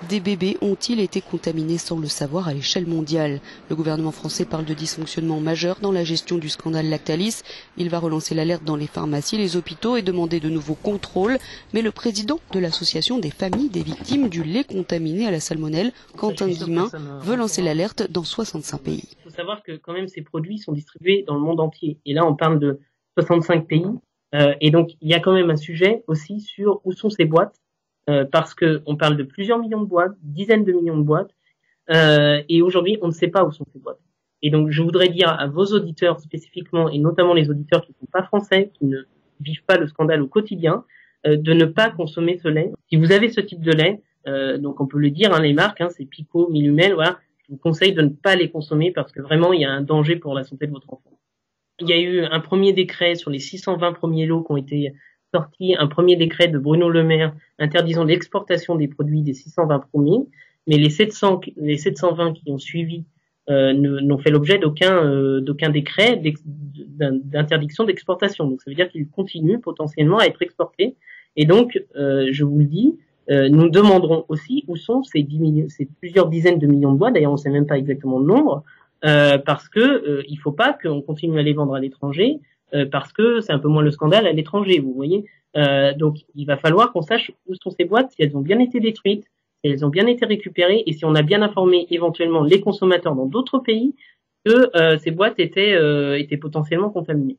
Des bébés ont-ils été contaminés sans le savoir à l'échelle mondiale? Le gouvernement français parle de dysfonctionnement majeur dans la gestion du scandale Lactalis. Il va relancer l'alerte dans les pharmacies, les hôpitaux et demander de nouveaux contrôles. Mais le président de l'association des familles des victimes du lait contaminé à la salmonelle, Quentin Guillemin, veut lancer l'alerte dans 65 pays. Il faut savoir que quand même ces produits sont distribués dans le monde entier. Et là, on parle de 65 pays. Et donc, il y a quand même un sujet aussi sur où sont ces boîtes. Parce que on parle de plusieurs millions de boîtes, dizaines de millions de boîtes, et aujourd'hui on ne sait pas où sont ces boîtes. Et donc je voudrais dire à vos auditeurs spécifiquement, et notamment les auditeurs qui ne sont pas français, qui ne vivent pas le scandale au quotidien, de ne pas consommer ce lait. Si vous avez ce type de lait, donc on peut le dire, les marques, c'est Pico, Millumel, voilà, je vous conseille de ne pas les consommer parce que vraiment il y a un danger pour la santé de votre enfant. Il y a eu un premier décret sur les 620 premiers lots qui ont été sorti un premier décret de Bruno Le Maire interdisant l'exportation des produits des 620 premiers, mais les 720 qui ont suivi n'ont fait l'objet d'aucun décret d'interdiction d'exportation. Donc ça veut dire qu'ils continuent potentiellement à être exportés. Et donc, je vous le dis, nous demanderons aussi où sont ces plusieurs dizaines de millions de boîtes. D'ailleurs, on ne sait même pas exactement le nombre, parce que il faut pas qu'on continue à les vendre à l'étranger. Parce que c'est un peu moins le scandale à l'étranger, vous voyez. Donc, il va falloir qu'on sache où sont ces boîtes, si elles ont bien été détruites, si elles ont bien été récupérées, et si on a bien informé éventuellement les consommateurs dans d'autres pays que ces boîtes étaient potentiellement contaminées.